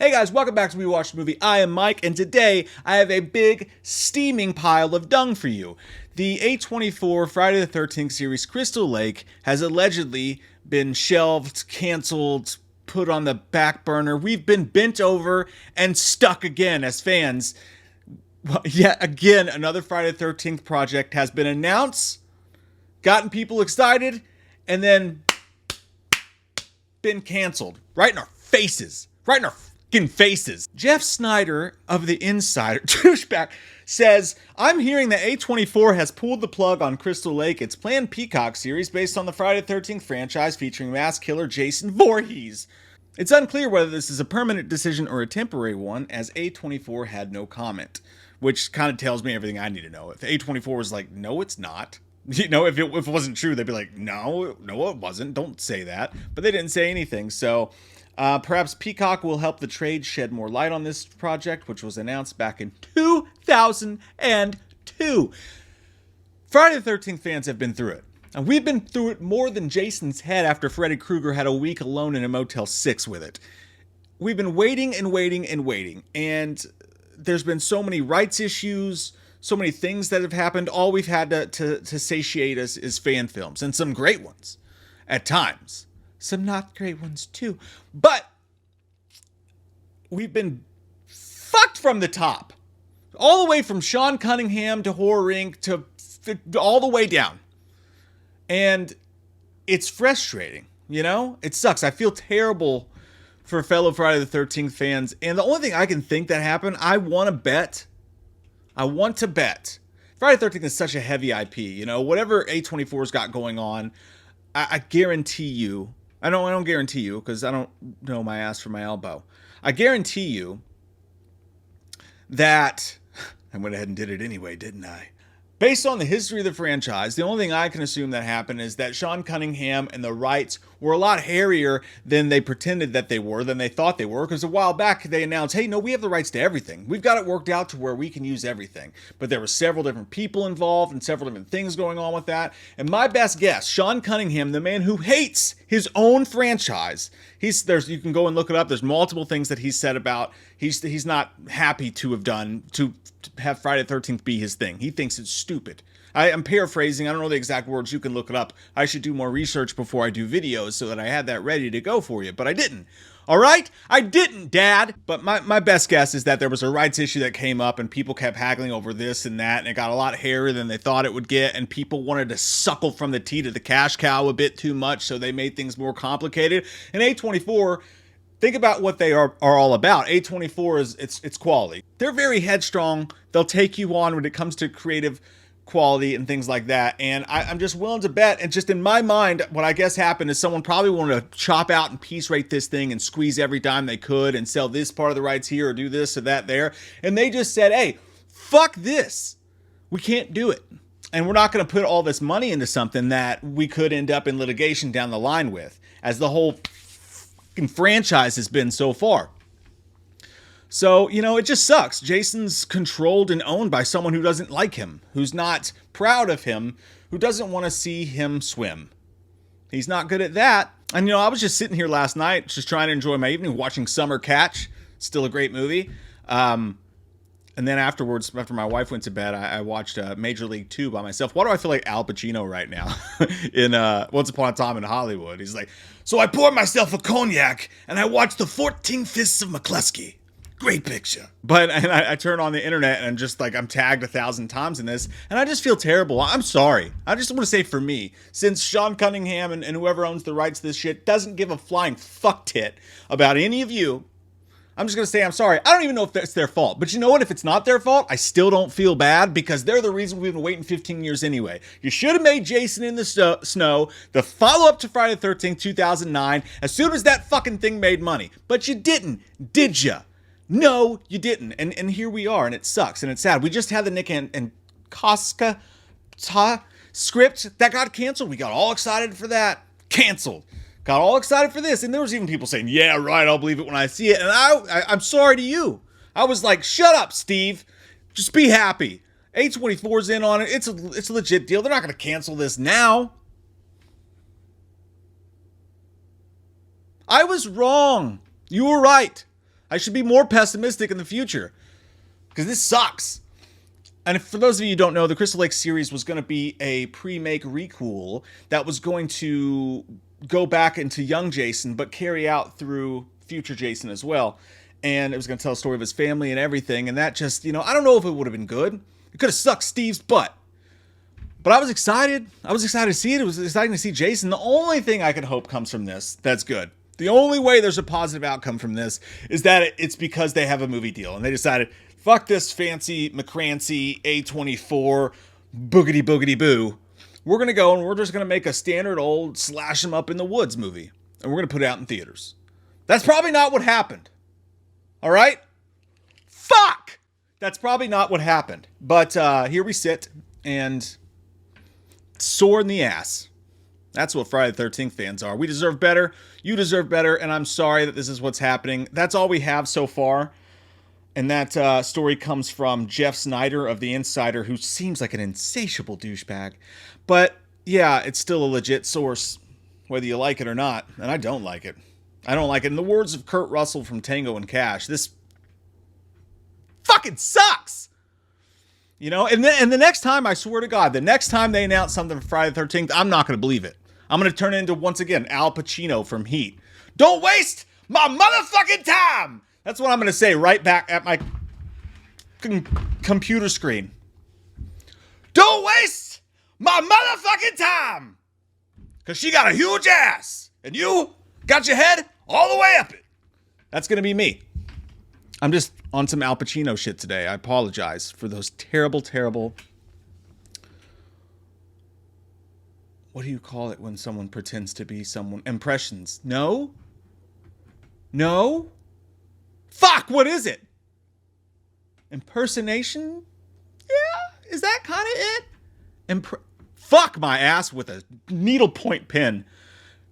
Hey guys, welcome back to We Watched the Movie. I am Mike, and today I have a big steaming pile of dung for you. The A24 Friday the 13th series Crystal Lake has allegedly been shelved, canceled, put on the back burner. We've been bent over and stuck again as fans. Yet again, another Friday the 13th project has been announced, gotten people excited, and then been canceled. Right in our faces. Right in our faces. Jeff Snyder of The Insider, douchebag, says, I'm hearing that A24 has pulled the plug on Crystal Lake, its planned Peacock series based on the Friday the 13th franchise featuring mass killer Jason Voorhees. It's unclear whether this is a permanent decision or a temporary one, as A24 had no comment, which kind of tells me everything I need to know. If A24 was like, no, it's not. You know, if it wasn't true, they'd be like, no, it wasn't. Don't say that. But they didn't say anything, so perhaps Peacock will help the trade shed more light on this project, which was announced back in 2002. Friday the 13th fans have been through it. And we've been through it more than Jason's head after Freddy Krueger had a week alone in a Motel 6 with it. We've been waiting and waiting and waiting. And there's been so many rights issues, so many things that have happened. All we've had to satiate us is fan films, and some great ones at times. Some not great ones too. But we've been fucked from the top. All the way from Sean Cunningham to Horror Inc. to all the way down. And it's frustrating, you know? It sucks. I feel terrible for fellow Friday the 13th fans. And the only thing I can think that happened, I want to bet. Friday the 13th is such a heavy IP, you know? Whatever A24's got going on, I guarantee you, I don't guarantee you, because I don't know my ass from my elbow. I guarantee you that I went ahead and did it anyway, didn't I? Based on the history of the franchise, the only thing I can assume that happened is that Sean Cunningham and the rights were a lot hairier than they pretended that they were, than they thought they were, because a while back they announced, hey, no, we have the rights to everything. We've got it worked out to where we can use everything. But there were several different people involved and several different things going on with that. And my best guess, Sean Cunningham, the man who hates his own franchise, you can go and look it up. There's multiple things that he's said about he's not happy to have done to have Friday the 13th be his thing. He thinks it's stupid. I'm paraphrasing. I don't know the exact words. You can look it up. I should do more research before I do videos so that I had that ready to go for you, but I didn't. All right? I didn't, Dad. But my best guess is that there was a rights issue that came up and people kept haggling over this and that, and it got a lot hairier than they thought it would get, and people wanted to suckle from the teat of the cash cow a bit too much, so they made things more complicated. And A24, think about what they are all about. A24 is it's quality. They're very headstrong. They'll take you on when it comes to creative quality and things like that. And I'm just willing to bet, and just in my mind, what I guess happened is someone probably wanted to chop out and piece rate this thing and squeeze every dime they could and sell this part of the rights here or do this or that there. And they just said, hey, fuck this. We can't do it. And we're not going to put all this money into something that we could end up in litigation down the line with, as the whole franchise has been so far. So, you know, it just sucks. Jason's controlled and owned by someone who doesn't like him, who's not proud of him, who doesn't want to see him swim. He's not good at that. And, you know, I was just sitting here last night, just trying to enjoy my evening, watching Summer Catch. Still a great movie. And then afterwards, after my wife went to bed, I watched Major League 2 by myself. Why do I feel like Al Pacino right now in Once Upon a Time in Hollywood? He's like, so I poured myself a cognac and I watched the 14 Fists of McCluskey. Great picture. But I turn on the internet and I'm tagged 1,000 times in this, and I just feel terrible. I'm sorry. I just want to say, for me, since Sean Cunningham and whoever owns the rights to this shit doesn't give a flying fuck tit about any of you, I'm just going to say I'm sorry. I don't even know if it's their fault. But you know what? If it's not their fault, I still don't feel bad, because they're the reason we've been waiting 15 years anyway. You should have made Jason in the Snow the follow-up to Friday the 13th, 2009, as soon as that fucking thing made money. But you didn't, did ya? No, you didn't. And here we are, and it sucks, and it's sad. We just had the Nick and Koska script that got canceled. We got all excited for that. Canceled. Got all excited for this, and there was even people saying, yeah, right, I'll believe it when I see it. And I'm sorry to you. I was like, shut up, Steve. Just be happy. A24's in on it. It's a legit deal. They're not going to cancel this now. I was wrong. You were right. I should be more pessimistic in the future. Because this sucks. And for those of you who don't know, the Crystal Lake series was going to be a pre-make requel that was going to go back into young Jason, but carry out through future Jason as well. And it was going to tell a story of his family and everything. And that just, I don't know if it would have been good. It could have sucked Steve's butt. But I was excited. I was excited to see it. It was exciting to see Jason. The only thing I could hope comes from this that's good. The only way there's a positive outcome from this is that it's because they have a movie deal. And they decided, fuck this fancy McCrancy A24 boogity boogity boo. We're going to go and we're just going to make a standard old slash 'em up in the woods movie. And we're going to put it out in theaters. That's probably not what happened. All right? Fuck! That's probably not what happened. But here we sit and sore in the ass. That's what Friday the 13th fans are. We deserve better. You deserve better. And I'm sorry that this is what's happening. That's all we have so far. And that story comes from Jeff Snyder of The Insider, who seems like an insatiable douchebag. But yeah, it's still a legit source, whether you like it or not. And I don't like it. I don't like it. In the words of Kurt Russell from Tango and Cash, this fucking sucks. And the next time, I swear to God, the next time they announce something for Friday the 13th, I'm not going to believe it. I'm going to turn it into, once again, Al Pacino from Heat. Don't waste my motherfucking time! That's what I'm going to say right back at my computer screen. Don't waste my motherfucking time! Because she got a huge ass, and you got your head all the way up it. That's going to be me. I'm just on some Al Pacino shit today. I apologize for those terrible, terrible... What do you call it when someone pretends to be someone? Impressions. No? Fuck, what is it? Impersonation? Yeah? Is that kind of it? Fuck my ass with a needlepoint pen.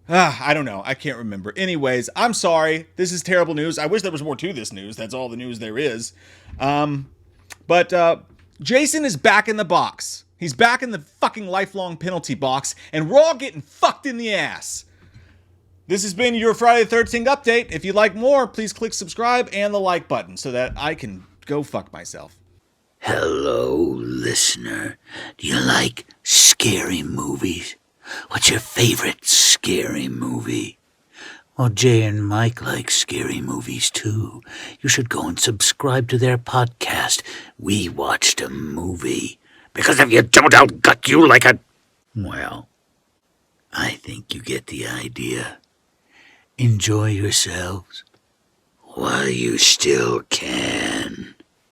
I don't know. I can't remember. Anyways, I'm sorry. This is terrible news. I wish there was more to this news. That's all the news there is. But Jason is back in the box. He's back in the fucking lifelong penalty box, and we're all getting fucked in the ass. This has been your Friday the 13th update. If you'd like more, please click subscribe and the like button so that I can go fuck myself. Hello, listener. Do you like scary movies? What's your favorite scary movie? Well, Jay and Mike like scary movies too. You should go and subscribe to their podcast, We Watched a Movie. Because if you don't, I'll gut you like a... Well, I think you get the idea. Enjoy yourselves while you still can.